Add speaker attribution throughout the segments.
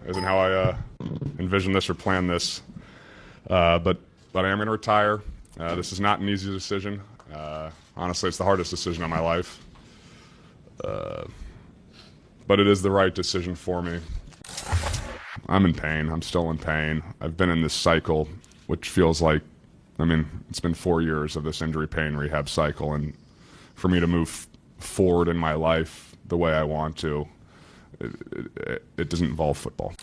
Speaker 1: Isn't how I envisioned this or planned this. But I am going to retire. This is not an easy decision. Honestly, it's the hardest decision of my life. But it is the right decision for me. I'm in pain. I'm still in pain. I've been in this cycle, which feels like, it's been 4 years of this injury pain rehab cycle. And for me to move forward in my life the way I want to, it doesn't involve football.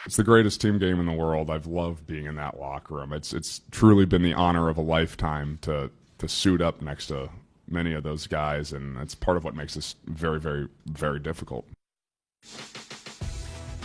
Speaker 1: It's the greatest team game in the world. I've loved being in that locker room. It's truly been the honor of a lifetime to suit up next to many of those guys, and that's part of what makes this very, very, very difficult.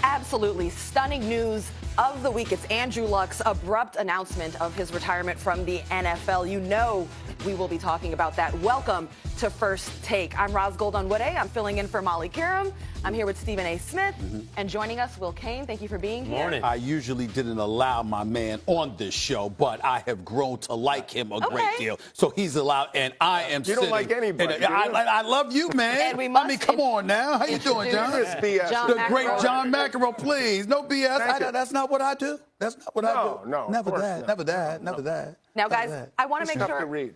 Speaker 2: Absolutely stunning news of the week. It's Andrew Luck's abrupt announcement of his retirement from the NFL. You know we will be talking about that. Welcome to First Take. I'm Roz Goldon-Woodey. I'm filling in for Molly Kiram. I'm here with Stephen A. Smith. And joining us, Will Kane. Thank you for being here.
Speaker 3: Morning. I usually didn't allow my man on this show, but I have grown to like him a great deal. So he's allowed, and I am
Speaker 4: You don't like anybody.
Speaker 3: I love you, man.
Speaker 2: And
Speaker 3: come on now. How you doing, John? The great John McEnroe, please. No BS. That's not what I do. That's not what I do.
Speaker 4: No,
Speaker 3: never that.
Speaker 2: Now, guys, I want to make sure.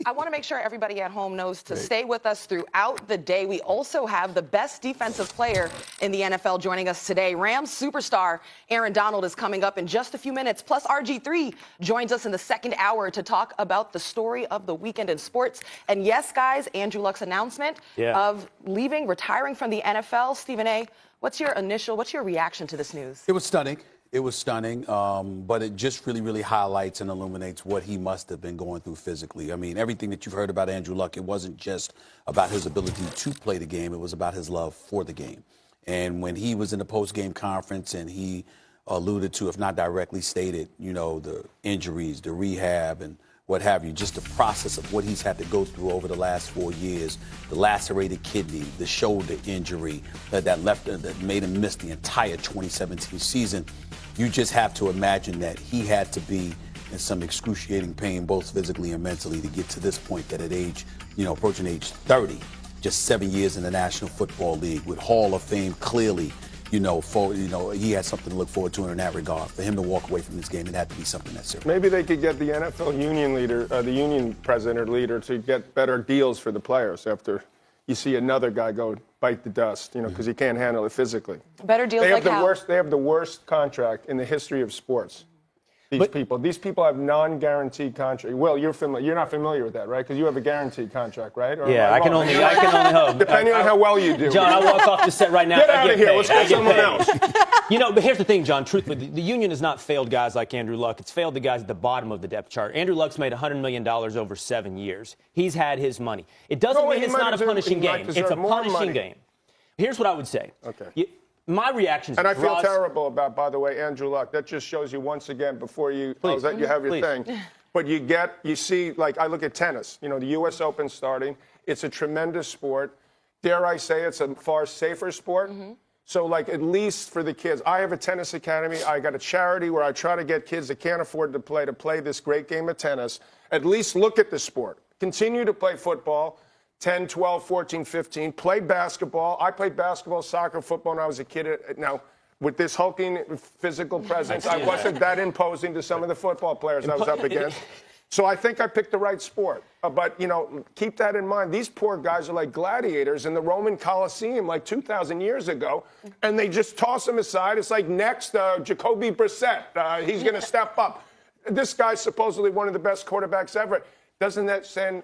Speaker 2: I want to make sure everybody at home knows to stay with us throughout the day. We also have the best defensive player in the NFL joining us today. Rams superstar Aaron Donald is coming up in just a few minutes. Plus, RG3 joins us in the second hour to talk about the story of the weekend in sports. And yes, guys, Andrew Luck's announcement of retiring from the NFL. Stephen A., what's your reaction to this news?
Speaker 3: It was stunning. It was stunning, but it just really highlights and illuminates what he must have been going through physically. Everything that you've heard about Andrew Luck, it wasn't just about his ability to play the game. It was about his love for the game. And when he was in the post-game conference and he alluded to, if not directly stated, the injuries, the rehab, and what have you, just the process of what he's had to go through over the last 4 years, the lacerated kidney, the shoulder injury that made him miss the entire 2017 season. You just have to imagine that he had to be in some excruciating pain, both physically and mentally, to get to this point that at age, approaching age 30, just 7 years in the National Football League with Hall of Fame clearly, he had something to look forward to in that regard. For him to walk away from this game, it had to be something that's serious.
Speaker 4: Maybe they could get the NFL union leader, the union president or leader, to get better deals for the players after you see another guy go bite the dust, because he can't handle it physically.
Speaker 2: Better deals
Speaker 4: They have
Speaker 2: like how?
Speaker 4: They have the worst contract in the history of sports. These people have non-guaranteed contract. Well, you're not familiar with that, right? Because you have a guaranteed contract, right? Or
Speaker 5: yeah, I can only hope.
Speaker 4: Depending on how well you do.
Speaker 5: John, I walk off the set right now.
Speaker 4: Get out of here. Let's get someone else.
Speaker 5: But here's the thing, John. Truthfully, the union has not failed guys like Andrew Luck. It's failed the guys at the bottom of the depth chart. Andrew Luck's made $100 million over 7 years. He's had his money. It doesn't mean it's not a punishing game. It's a punishing game. Here's what I would say.
Speaker 4: Okay.
Speaker 5: My reaction is,
Speaker 4: and I feel terrible about, by the way, Andrew Luck. That just shows you once again, before you let you have your thing. But you see, like I look at tennis. The U.S. Open starting. It's a tremendous sport. Dare I say it's a far safer sport. So, at least for the kids, I have a tennis academy. I got a charity where I try to get kids that can't afford to play this great game of tennis. At least look at the sport. Continue to play football. 10, 12, 14, 15, play basketball. I played basketball, soccer, football when I was a kid. Now, with this hulking physical presence, I wasn't that imposing to some of the football players I was up against. So I think I picked the right sport. But, keep that in mind. These poor guys are like gladiators in the Roman Colosseum like 2,000 years ago, and they just toss them aside. It's like next, Jacoby Brissett. He's going to step up. This guy's supposedly one of the best quarterbacks ever. Doesn't that send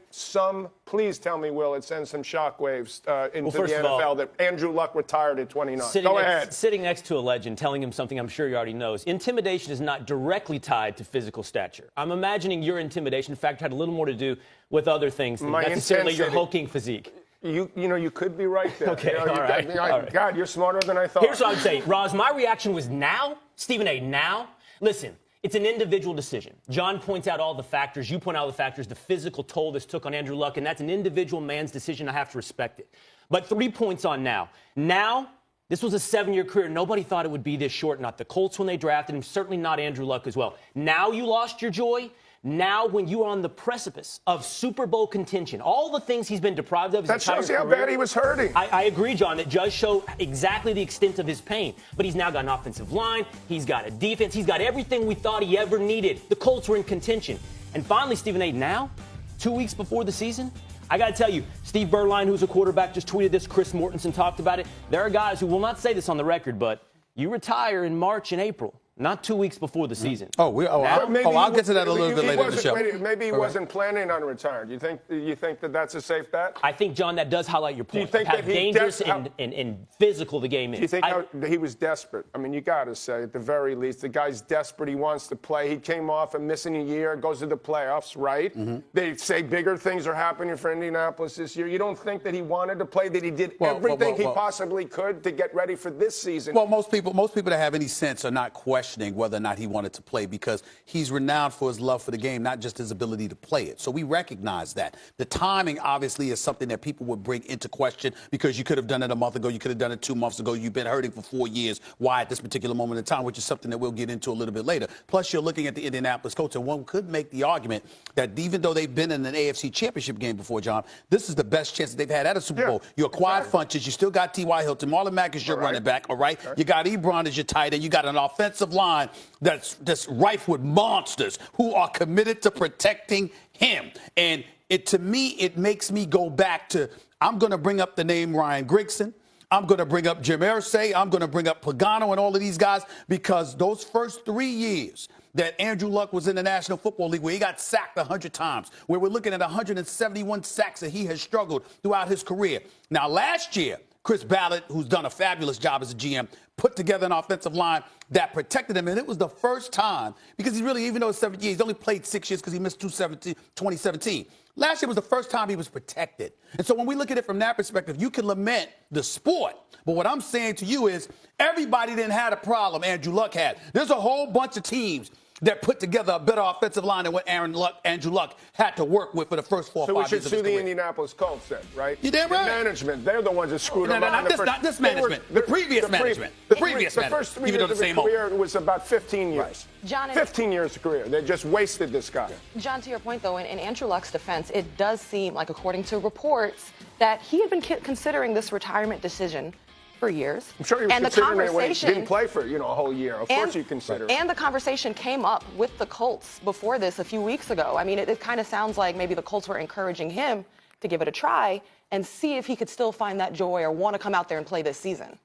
Speaker 4: please tell me, Will, it sends some shockwaves into the NFL that Andrew Luck retired at 29? Go ahead.
Speaker 5: Sitting next to a legend, telling him something I'm sure he already knows. Intimidation is not directly tied to physical stature. I'm imagining your intimidation, in fact, had a little more to do with other things than necessarily your hulking physique.
Speaker 4: You could be right there.
Speaker 5: Okay, all right.
Speaker 4: God, you're smarter than I thought.
Speaker 5: Here's what I'm saying. Roz, my reaction was now. Stephen A., now. Listen. It's an individual decision. John points out all the factors. You point out all the factors, the physical toll this took on Andrew Luck, and that's an individual man's decision. I have to respect it. But 3 points on now. Now, this was a 7-year career. Nobody thought it would be this short. Not the Colts when they drafted him, certainly not Andrew Luck as well. Now you lost your joy. Now, when you are on the precipice of Super Bowl contention, all the things he's been deprived of his
Speaker 4: That
Speaker 5: entire
Speaker 4: shows you how
Speaker 5: career,
Speaker 4: bad he was hurting.
Speaker 5: I agree, John. It does show exactly the extent of his pain. But he's now got an offensive line. He's got a defense. He's got everything we thought he ever needed. The Colts were in contention. And finally, Stephen A., now, 2 weeks before the season, I got to tell you, Steve Berline, who's a quarterback, just tweeted this. Chris Mortensen talked about it. There are guys who will not say this on the record, but you retire in March and April. Not 2 weeks before the season.
Speaker 3: I'll get to that a little bit later in the show.
Speaker 4: Maybe he wasn't planning on retiring. You think that that's a safe bet?
Speaker 5: I think, John, that does highlight your point.
Speaker 4: Do you think
Speaker 5: how
Speaker 4: that
Speaker 5: dangerous and physical the game is.
Speaker 4: Do you think he was desperate? I mean, you got to say, at the very least, the guy's desperate. He wants to play. He came off and missing a year, goes to the playoffs, right? Mm-hmm. They say bigger things are happening for Indianapolis this year. You don't think that he wanted to play, that he did everything he possibly could to get ready for this season?
Speaker 3: Well, most people that have any sense are not questioning whether or not he wanted to play, because he's renowned for his love for the game, not just his ability to play it. So we recognize that. The timing, obviously, is something that people would bring into question, because you could have done it a month ago. You could have done it 2 months ago. You've been hurting for 4 years. Why at this particular moment in time, which is something that we'll get into a little bit later. Plus, you're looking at the Indianapolis Colts, and one could make the argument that even though they've been in an AFC championship game before, John, this is the best chance that they've had at a Super Bowl. You acquired Funches. You still got T.Y. Hilton. Marlon Mack is your running back, all right? You got Ebron as your tight end. You got an offensive line that's rife with monsters who are committed to protecting him. And to me, it makes me go back to, I'm going to bring up the name Ryan Grigson. I'm going to bring up Jim Irsay. I'm going to bring up Pagano and all of these guys, because those first 3 years that Andrew Luck was in the National Football League, where he got sacked 100 times, where we're looking at 171 sacks that he has struggled throughout his career. Now, last year, Chris Ballard, who's done a fabulous job as a GM, put together an offensive line that protected him. And it was the first time, because he's really, even though it's 7 years, he's only played 6 years because he missed 2017. Last year was the first time he was protected. And so when we look at it from that perspective, you can lament the sport. But what I'm saying to you is, everybody didn't have a problem Andrew Luck had. There's a whole bunch of teams that put together a better offensive line than what Andrew Luck had to work with for the first 4 or 5 years of his career.
Speaker 4: So we should sue the Indianapolis Colts then, right?
Speaker 3: You damn right.
Speaker 4: The management, they're the ones that screwed him up.
Speaker 3: Not this management. The previous management. The first 3 years of his
Speaker 4: career was about 15 years. Right.
Speaker 2: John,
Speaker 4: 15 years of career. They just wasted this guy.
Speaker 2: John, to your point, though, in Andrew Luck's defense, it does seem like, according to reports, that he had been considering this retirement decision for years.
Speaker 4: I'm sure he was considering it when he didn't play for a whole year. Of course you consider it.
Speaker 2: And the conversation came up with the Colts before this a few weeks ago. I mean, it kind of sounds like maybe the Colts were encouraging him to give it a try and see if he could still find that joy or want to come out there and play this season.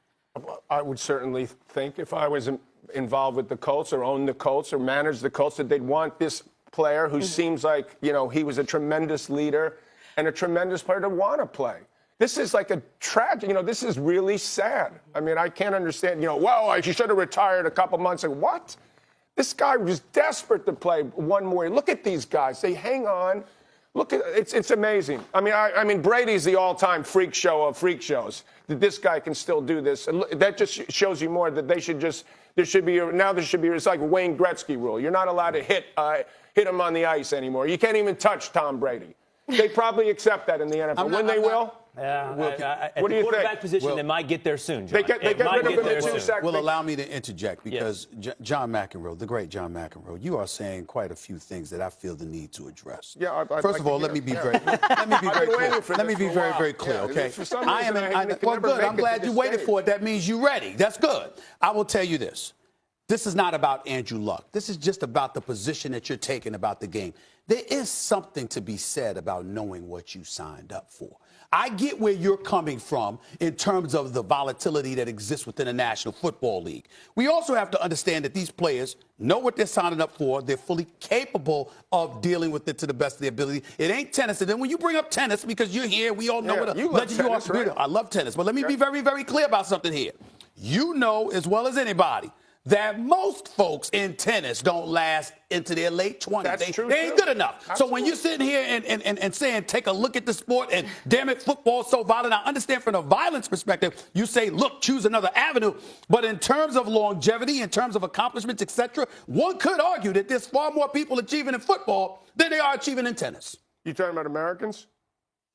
Speaker 4: I would certainly think, if I was involved with the Colts or owned the Colts or managed the Colts, that they'd want this player who seems like, he was a tremendous leader and a tremendous player to want to play. This is like a tragedy. This is really sad. I mean, I can't understand, you should have retired a couple months ago. What? This guy was desperate to play one more year. Look at these guys. They hang on. Look at it's amazing. I mean, Brady's the all-time freak show of freak shows. That this guy can still do this. And that just shows you more that it's like a Wayne Gretzky rule. You're not allowed to hit him on the ice anymore. You can't even touch Tom Brady. They probably accept that in the NFL. When they will?
Speaker 5: Yeah,
Speaker 4: what do you think?
Speaker 5: Quarterback position, they might get there soon, John.
Speaker 4: They get rid of him in 2 seconds.
Speaker 3: Well, allow me to interject, because John McEnroe, the great John McEnroe, you are saying quite a few things that I feel the need to address.
Speaker 4: Yeah,
Speaker 3: First of all, let me be very clear. Very clear, okay? Well, good. I'm glad you waited for it. That means you're ready. That's good. I will tell you this. This is not about Andrew Luck. This is just about the position that you're taking about the game. There is something to be said about knowing what you signed up for. I get where you're coming from in terms of the volatility that exists within the National Football League. We also have to understand that these players know what they're signing up for. They're fully capable of dealing with it to the best of their ability. It ain't tennis. And then when you bring up tennis, because you're here, we all know what a legend you are. Right? I love tennis. But let me be very, very clear about something here. You know as well as anybody that most folks in tennis don't last into their late 20s.
Speaker 4: That's true.
Speaker 3: They ain't good enough.
Speaker 4: Absolutely.
Speaker 3: So when you're sitting here and saying, take a look at the sport, and damn it, football's so violent, I understand from a violence perspective, you say, look, choose another avenue. But in terms of longevity, in terms of accomplishments, etc., one could argue that there's far more people achieving in football than they are achieving in tennis.
Speaker 4: You talking about Americans?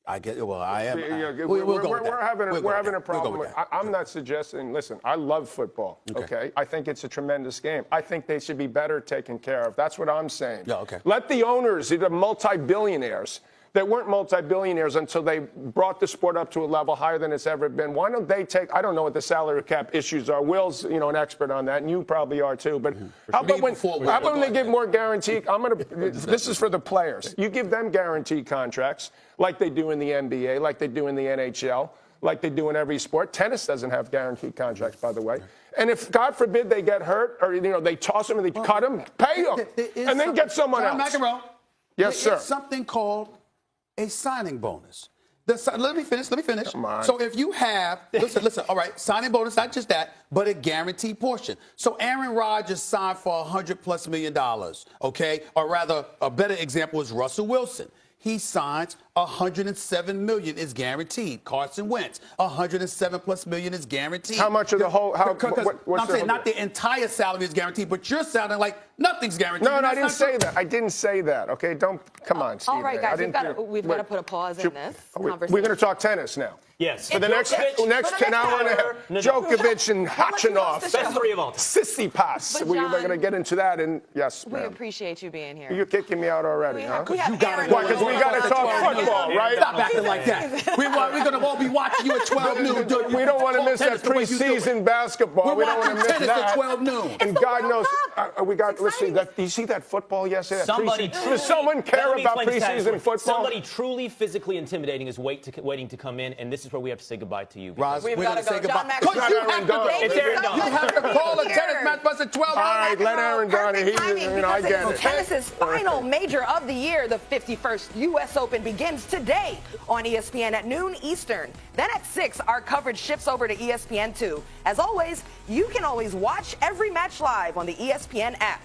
Speaker 3: I get it. Well, I am.
Speaker 4: We're having a problem. I'm not suggesting. Listen, I love football. Okay. I think it's a tremendous game. I think they should be better taken care of. That's what I'm saying.
Speaker 3: Yeah. Okay.
Speaker 4: Let the owners, the multi-billionaires, that weren't multi-billionaires until they brought the sport up to a level higher than it's ever been. Why don't they take? I don't know what the salary cap issues are. Will's, an expert on that, and you probably are too. But how about when they give more guaranteed? This is for the players. You give them guaranteed contracts like they do in the NBA, like they do in the NHL, like they do in every sport. Tennis doesn't have guaranteed contracts, by the way. And if, God forbid, they get hurt or they toss them and they cut them, pay them, and then get someone else. Yes, sir.
Speaker 3: There's something called a signing bonus. Let me finish.
Speaker 4: Come on.
Speaker 3: So if you have, listen, all right, signing bonus, not just that, but a guaranteed portion. So Aaron Rodgers signed for $100+ million, okay? Or rather, a better example is Russell Wilson. He signs $107 million is guaranteed. Carson Wentz, $107+ million is guaranteed.
Speaker 4: How much of the whole?
Speaker 3: I'm saying not the entire salary is guaranteed, but you're sounding like nothing's guaranteed.
Speaker 4: No, I didn't say that. I didn't say that. Okay, come on, Steve.
Speaker 2: All right, guys, we've got to put a pause in this conversation.
Speaker 4: We're going to talk tennis now.
Speaker 5: Yes.
Speaker 4: For the next an hour and a half, Djokovic and Khachanov.
Speaker 5: Best three of all time.
Speaker 4: Sissipas. We're going to get into that. And yes,
Speaker 2: we appreciate you being here.
Speaker 4: You're kicking me out already, huh?
Speaker 3: Because we got
Speaker 4: to talk football, right?
Speaker 3: Stop acting like that. We're going to all be watching you at 12 noon.
Speaker 4: We don't want to miss that preseason basketball.
Speaker 3: We don't want to miss tennis at 12 noon.
Speaker 4: And God knows, listen, do you see that football yesterday? Does someone care about preseason football?
Speaker 5: Somebody truly physically intimidating is waiting to come in, and this is where we have to say goodbye to you.
Speaker 3: Roz,
Speaker 2: we've got to go. John
Speaker 3: Because you have to call a tennis match bus at 12.
Speaker 4: All right, let Aaron Donnie. I get it.
Speaker 2: Tennis's final major of the year, the 51st U.S. Open, begins today on ESPN at noon Eastern. Then at 6, our coverage shifts over to ESPN2. As always, you can always watch every match live on the ESPN app.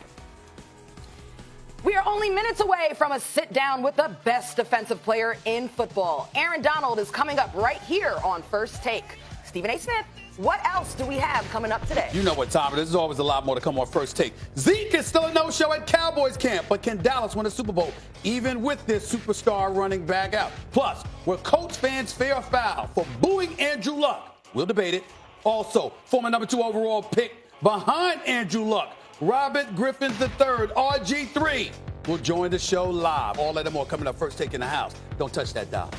Speaker 2: We are only minutes away from a sit-down with the best defensive player in football. Aaron Donald is coming up right here on First Take. Stephen A. Smith, what else do we have coming up today?
Speaker 3: You know what time it is. There's always a lot more to come on First Take. Zeke is still a no-show at Cowboys camp, but can Dallas win a Super Bowl even with this superstar running back out? Plus, will Colts fans fair or foul for booing Andrew Luck? We'll debate it. Also, former number 2 overall pick behind Andrew Luck, Robert Griffin III, RG3, will join the show live. All that and more coming up First Take in the house. Don't touch that dial.